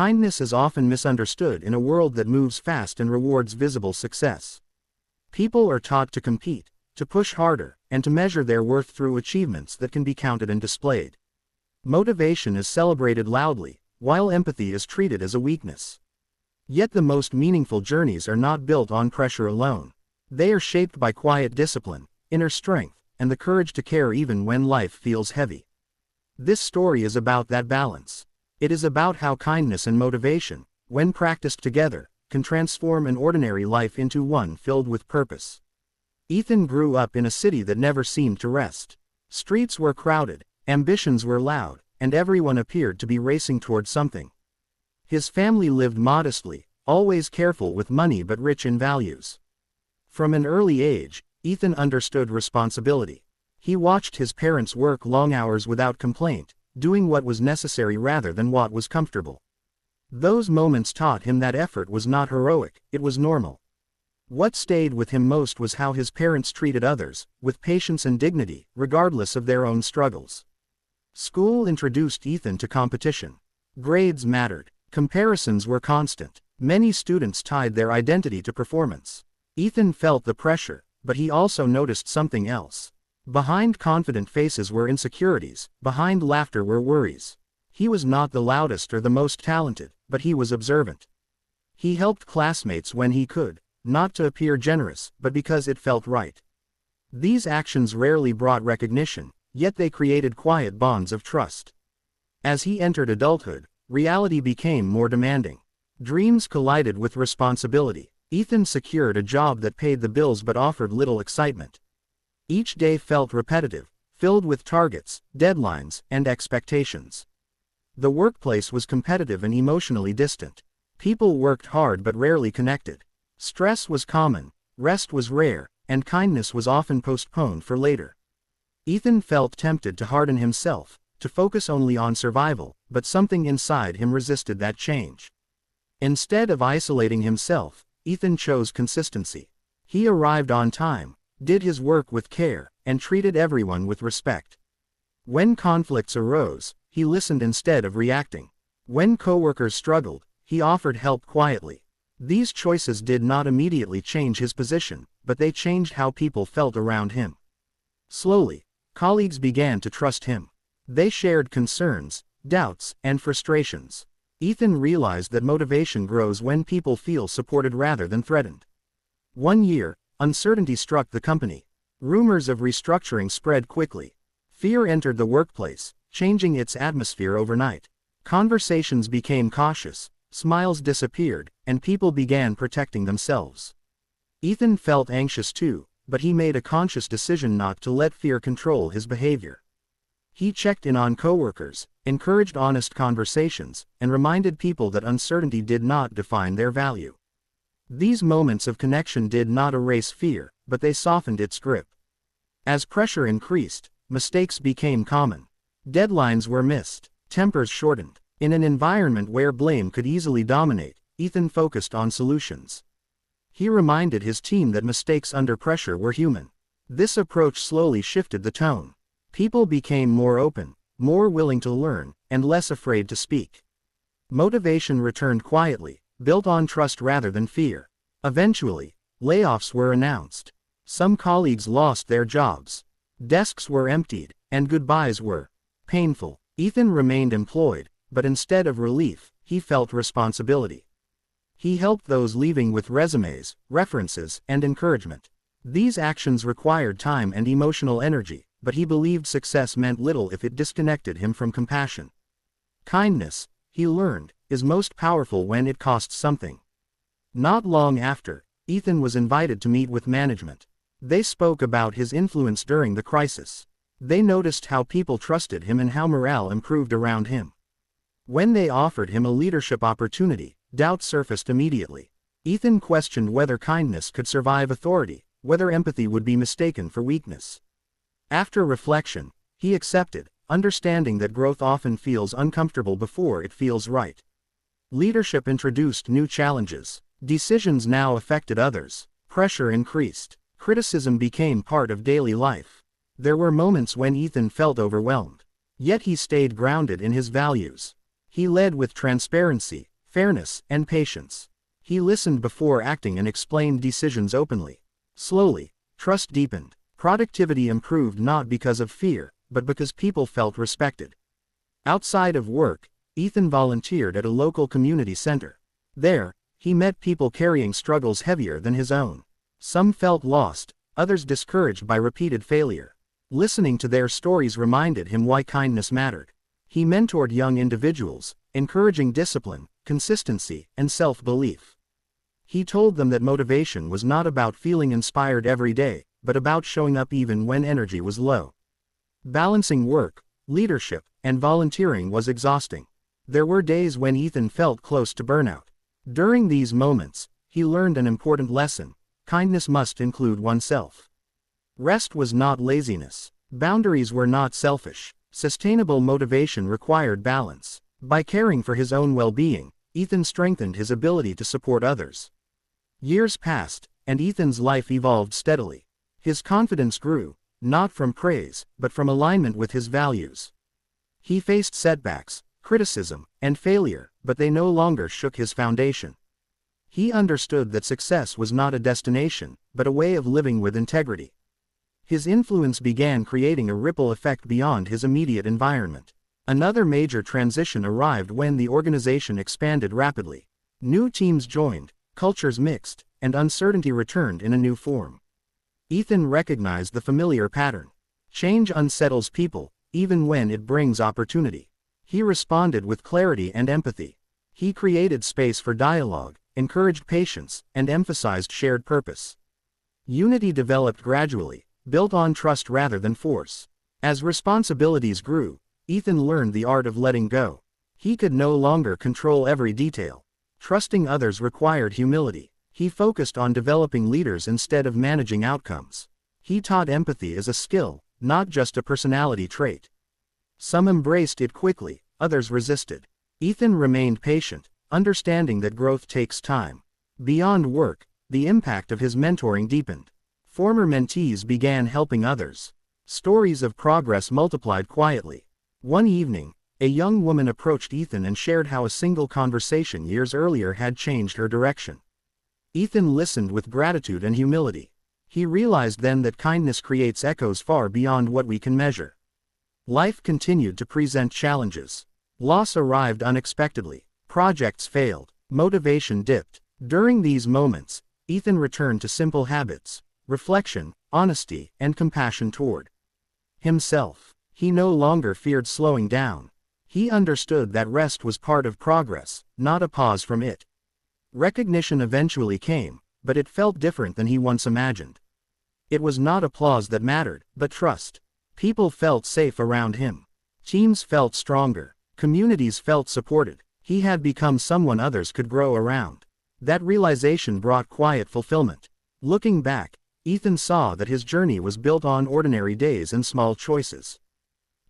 Kindness is often misunderstood in a world that moves fast and rewards visible success. People are taught to compete, to push harder, and to measure their worth through achievements that can be counted and displayed. Motivation is celebrated loudly, while empathy is treated as a weakness. Yet the most meaningful journeys are not built on pressure alone. They are shaped by quiet discipline, inner strength, and the courage to care even when life feels heavy. This story is about that balance. It is about how kindness and motivation, when practiced together, can transform an ordinary life into one filled with purpose. Ethan grew up in a city that never seemed to rest. Streets were crowded, ambitions were loud, and everyone appeared to be racing toward something. His family lived modestly, always careful with money but rich in values. From an early age, Ethan understood responsibility. He watched his parents work long hours without complaint, doing what was necessary rather than what was comfortable. Those moments taught him that effort was not heroic, it was normal. What stayed with him most was how his parents treated others, with patience and dignity, regardless of their own struggles. School introduced Ethan to competition. Grades mattered. Comparisons were constant. Many students tied their identity to performance. Ethan felt the pressure, but he also noticed something else. Behind confident faces were insecurities, behind laughter were worries. He was not the loudest or the most talented, but he was observant. He helped classmates when he could, not to appear generous, but because it felt right. These actions rarely brought recognition, yet they created quiet bonds of trust. As he entered adulthood, reality became more demanding. Dreams collided with responsibility. Ethan secured a job that paid the bills but offered little excitement. Each day felt repetitive, filled with targets, deadlines, and expectations. The workplace was competitive and emotionally distant. People worked hard but rarely connected. Stress was common, rest was rare, and kindness was often postponed for later. Ethan felt tempted to harden himself, to focus only on survival, but something inside him resisted that change. Instead of isolating himself, Ethan chose consistency. He arrived on time, did his work with care, and treated everyone with respect. When conflicts arose, he listened instead of reacting. When coworkers struggled, he offered help quietly. These choices did not immediately change his position, but they changed how people felt around him. Slowly, colleagues began to trust him. They shared concerns, doubts, and frustrations. Ethan realized that motivation grows when people feel supported rather than threatened. One year, uncertainty struck the company. Rumors of restructuring spread quickly. Fear entered the workplace, changing its atmosphere overnight. Conversations became cautious, smiles disappeared, and people began protecting themselves. Ethan felt anxious too, but he made a conscious decision not to let fear control his behavior. He checked in on coworkers, encouraged honest conversations, and reminded people that uncertainty did not define their value. These moments of connection did not erase fear, but they softened its grip. As pressure increased, mistakes became common. Deadlines were missed, tempers shortened. In an environment where blame could easily dominate, Ethan focused on solutions. He reminded his team that mistakes under pressure were human. This approach slowly shifted the tone. People became more open, more willing to learn, and less afraid to speak. Motivation returned quietly, built on trust rather than fear. Eventually, layoffs were announced. Some colleagues lost their jobs. Desks were emptied, and goodbyes were painful. Ethan remained employed, but instead of relief, he felt responsibility. He helped those leaving with resumes, references, and encouragement. These actions required time and emotional energy, but he believed success meant little if it disconnected him from compassion. Kindness, he learned, is most powerful when it costs something. Not long after, Ethan was invited to meet with management. They spoke about his influence during the crisis. They noticed how people trusted him and how morale improved around him. When they offered him a leadership opportunity, doubt surfaced immediately. Ethan questioned whether kindness could survive authority, whether empathy would be mistaken for weakness. After reflection, he accepted, understanding that growth often feels uncomfortable before it feels right. Leadership introduced new challenges. Decisions now affected others. Pressure increased. Criticism became part of daily life. There were moments when Ethan felt overwhelmed. Yet he stayed grounded in his values. He led with transparency, fairness, and patience. He listened before acting and explained decisions openly. Slowly, trust deepened. Productivity improved not because of fear, but because people felt respected. Outside of work, Ethan volunteered at a local community center. There, he met people carrying struggles heavier than his own. Some felt lost, others discouraged by repeated failure. Listening to their stories reminded him why kindness mattered. He mentored young individuals, encouraging discipline, consistency, and self-belief. He told them that motivation was not about feeling inspired every day, but about showing up even when energy was low. Balancing work, leadership, and volunteering was exhausting. There were days when Ethan felt close to burnout. During these moments, he learned an important lesson: kindness must include oneself. Rest was not laziness. Boundaries were not selfish. Sustainable motivation required balance. By caring for his own well-being, Ethan strengthened his ability to support others. Years passed, and Ethan's life evolved steadily. His confidence grew, not from praise, but from alignment with his values. He faced setbacks, criticism, and failure, but they no longer shook his foundation. He understood that success was not a destination, but a way of living with integrity. His influence began creating a ripple effect beyond his immediate environment. Another major transition arrived when the organization expanded rapidly. New teams joined, cultures mixed, and uncertainty returned in a new form. Ethan recognized the familiar pattern. Change unsettles people, even when it brings opportunity. He responded with clarity and empathy. He created space for dialogue, encouraged patience, and emphasized shared purpose. Unity developed gradually, built on trust rather than force. As responsibilities grew, Ethan learned the art of letting go. He could no longer control every detail. Trusting others required humility. He focused on developing leaders instead of managing outcomes. He taught empathy as a skill, not just a personality trait. Some embraced it quickly, others resisted. Ethan remained patient, understanding that growth takes time. Beyond work, the impact of his mentoring deepened. Former mentees began helping others. Stories of progress multiplied quietly. One evening, a young woman approached Ethan and shared how a single conversation years earlier had changed her direction. Ethan listened with gratitude and humility. He realized then that kindness creates echoes far beyond what we can measure. Life continued to present challenges. Loss arrived unexpectedly. Projects failed. Motivation dipped. During these moments, Ethan returned to simple habits: reflection, honesty, and compassion toward himself. He no longer feared slowing down. He understood that rest was part of progress, not a pause from it. Recognition eventually came, but it felt different than he once imagined. It was not applause that mattered, but trust. People felt safe around him. Teams felt stronger. Communities felt supported. He had become someone others could grow around. That realization brought quiet fulfillment. Looking back, Ethan saw that his journey was built on ordinary days and small choices.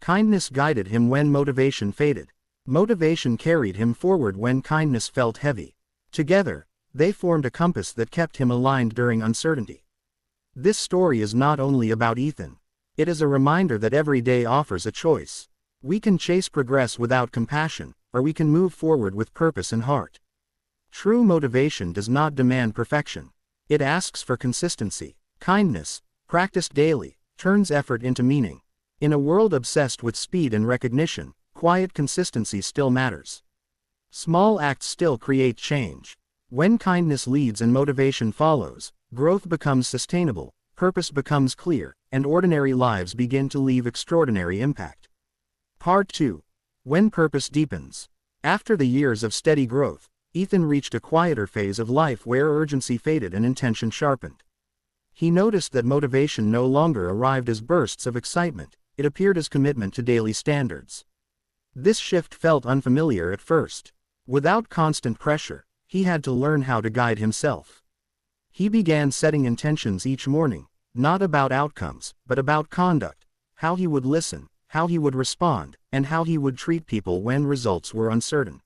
Kindness guided him when motivation faded. Motivation carried him forward when kindness felt heavy. Together, they formed a compass that kept him aligned during uncertainty. This story is not only about Ethan. It is a reminder that every day offers a choice. We can chase progress without compassion, or we can move forward with purpose and heart. True motivation does not demand perfection. It asks for consistency. Kindness, practiced daily, turns effort into meaning. In a world obsessed with speed and recognition, quiet consistency still matters. Small acts still create change. When kindness leads and motivation follows, growth becomes sustainable, purpose becomes clear, and ordinary lives begin to leave extraordinary impact. Part 2. When purpose deepens. After the years of steady growth, Ethan reached a quieter phase of life where urgency faded and intention sharpened. He noticed that motivation no longer arrived as bursts of excitement, it appeared as commitment to daily standards. This shift felt unfamiliar at first. Without constant pressure, he had to learn how to guide himself. He began setting intentions each morning, not about outcomes, but about conduct, how he would listen, how he would respond, and how he would treat people when results were uncertain.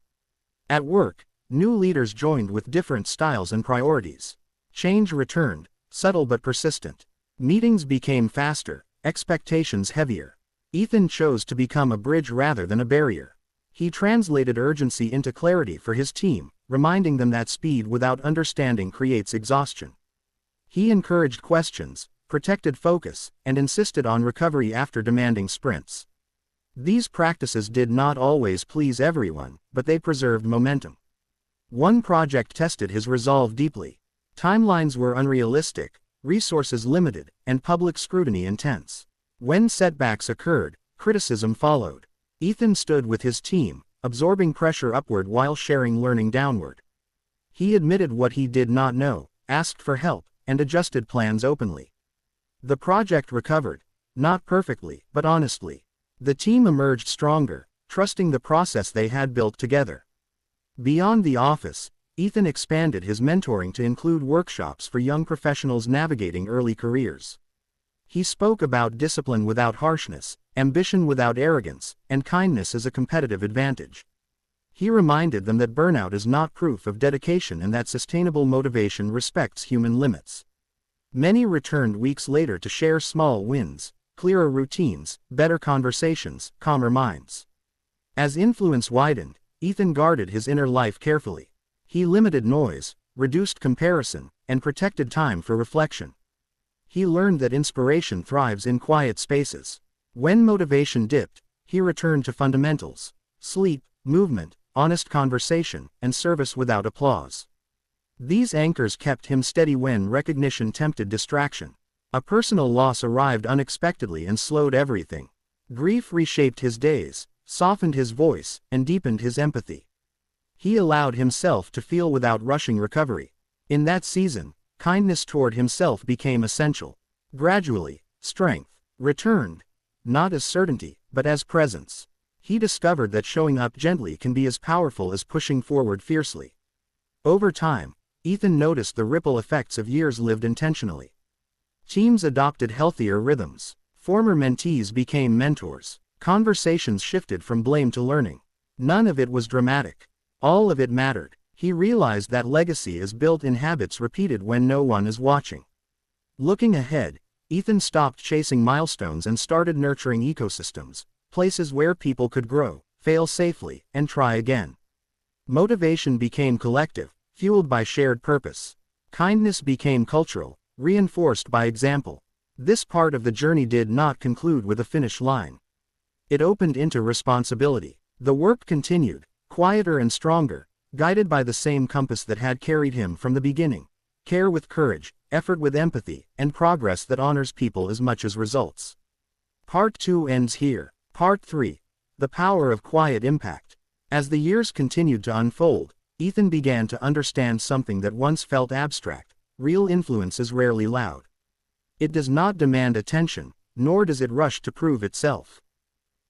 At work, new leaders joined with different styles and priorities. Change returned, subtle but persistent. Meetings became faster, expectations heavier. Ethan chose to become a bridge rather than a barrier. He translated urgency into clarity for his team, reminding them that speed without understanding creates exhaustion. He encouraged questions, protected focus, and insisted on recovery after demanding sprints. These practices did not always please everyone, but they preserved momentum. One project tested his resolve deeply. Timelines were unrealistic, resources limited, and public scrutiny intense. When setbacks occurred, criticism followed. Ethan stood with his team, absorbing pressure upward while sharing learning downward. He admitted what he did not know, asked for help, and adjusted plans openly. The project recovered, not perfectly, but honestly. The team emerged stronger, trusting the process they had built together. Beyond the office, Ethan expanded his mentoring to include workshops for young professionals navigating early careers. He spoke about discipline without harshness, ambition without arrogance, and kindness as a competitive advantage. He reminded them that burnout is not proof of dedication and that sustainable motivation respects human limits. Many returned weeks later to share small wins, clearer routines, better conversations, calmer minds. As influence widened, Ethan guarded his inner life carefully. He limited noise, reduced comparison, and protected time for reflection. He learned that inspiration thrives in quiet spaces. When motivation dipped, he returned to fundamentals: sleep, movement, honest conversation, and service without applause. These anchors kept him steady when recognition tempted distraction. A personal loss arrived unexpectedly and slowed everything. Grief reshaped his days, softened his voice, and deepened his empathy. He allowed himself to feel without rushing recovery. In that season, kindness toward himself became essential. Gradually, strength returned, not as certainty, but as presence. He discovered that showing up gently can be as powerful as pushing forward fiercely. Over time, Ethan noticed the ripple effects of years lived intentionally. Teams adopted healthier rhythms. Former mentees became mentors. Conversations shifted from blame to learning. None of it was dramatic. All of it mattered. He realized that legacy is built in habits repeated when no one is watching. Looking ahead, Ethan stopped chasing milestones and started nurturing ecosystems, places where people could grow, fail safely, and try again. Motivation became collective, fueled by shared purpose. Kindness became cultural, reinforced by example. This part of the journey did not conclude with a finish line. It opened into responsibility. The work continued, quieter and stronger, guided by the same compass that had carried him from the beginning: care with courage, effort with empathy, and progress that honors people as much as results. Part 2 ends here. Part 3. The power of quiet impact. As the years continued to unfold, Ethan began to understand something that once felt abstract: real influence is rarely loud. It does not demand attention, nor does it rush to prove itself.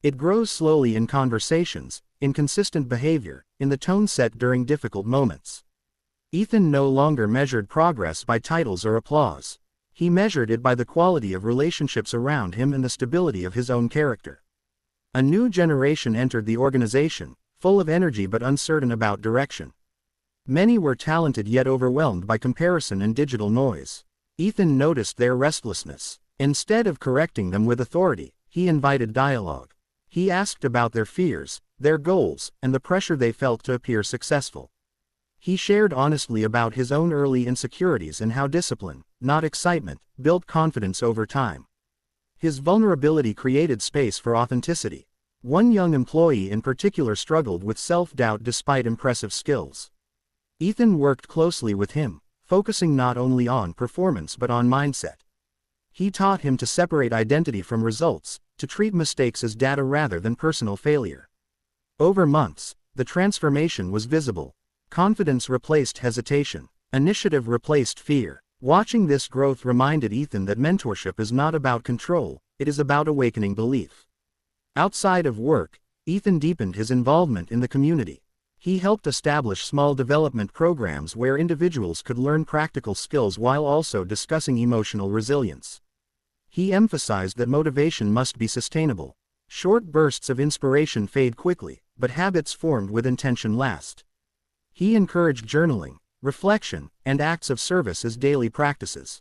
It grows slowly in conversations, in consistent behavior, in the tone set during difficult moments. Ethan no longer measured progress by titles or applause. He measured it by the quality of relationships around him and the stability of his own character. A new generation entered the organization, full of energy but uncertain about direction. Many were talented yet overwhelmed by comparison and digital noise. Ethan noticed their restlessness. Instead of correcting them with authority, he invited dialogue. He asked about their fears, their goals, and the pressure they felt to appear successful. He shared honestly about his own early insecurities and how discipline, not excitement, built confidence over time. His vulnerability created space for authenticity. One young employee in particular struggled with self-doubt despite impressive skills. Ethan worked closely with him, focusing not only on performance but on mindset. He taught him to separate identity from results, to treat mistakes as data rather than personal failure. Over months, the transformation was visible. Confidence replaced hesitation. Initiative replaced fear. Watching this growth reminded Ethan that mentorship is not about control, it is about awakening belief. Outside of work, Ethan deepened his involvement in the community. He helped establish small development programs where individuals could learn practical skills while also discussing emotional resilience. He emphasized that motivation must be sustainable. Short bursts of inspiration fade quickly, but habits formed with intention last. He encouraged journaling, reflection, and acts of service as daily practices.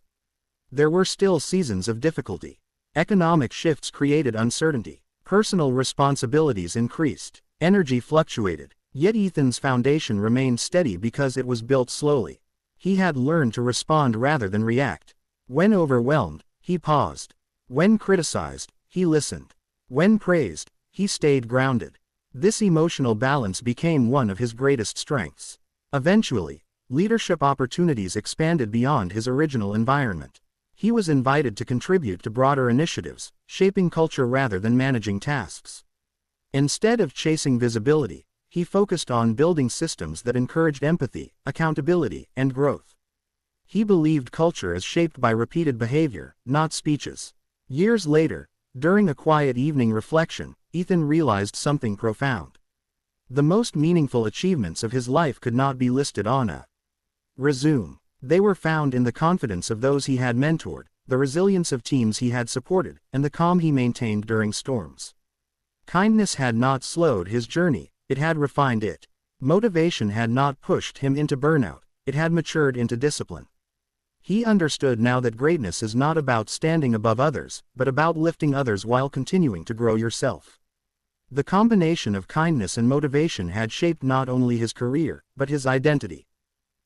There were still seasons of difficulty. Economic shifts created uncertainty. Personal responsibilities increased, Energy fluctuated, yet Ethan's foundation remained steady because it was built slowly. He had learned to respond rather than react. When overwhelmed, he paused. When criticized, he listened. When praised, he stayed grounded. This emotional balance became one of his greatest strengths. Eventually, leadership opportunities expanded beyond his original environment. He was invited to contribute to broader initiatives, shaping culture rather than managing tasks. Instead of chasing visibility, he focused on building systems that encouraged empathy, accountability, and growth. He believed culture is shaped by repeated behavior, not speeches. Years later, during a quiet evening reflection, Ethan realized something profound. The most meaningful achievements of his life could not be listed on a resume. They were found in the confidence of those he had mentored, the resilience of teams he had supported, and the calm he maintained during storms. Kindness had not slowed his journey, it had refined it. Motivation had not pushed him into burnout, it had matured into discipline. He understood now that greatness is not about standing above others, but about lifting others while continuing to grow yourself. The combination of kindness and motivation had shaped not only his career, but his identity.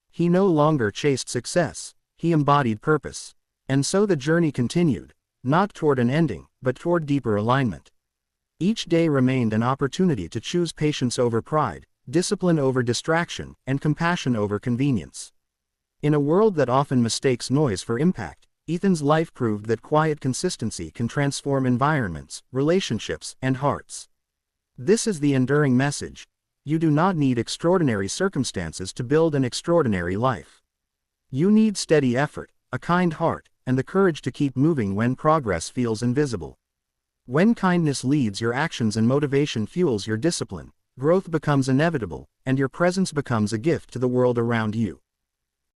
He no longer chased success, he embodied purpose. And so the journey continued, not toward an ending, but toward deeper alignment. Each day remained an opportunity to choose patience over pride, discipline over distraction, and compassion over convenience. In a world that often mistakes noise for impact, Ethan's life proved that quiet consistency can transform environments, relationships, and hearts. This is the enduring message: you do not need extraordinary circumstances to build an extraordinary life. You need steady effort, a kind heart, and the courage to keep moving when progress feels invisible. When kindness leads your actions and motivation fuels your discipline, growth becomes inevitable, and your presence becomes a gift to the world around you.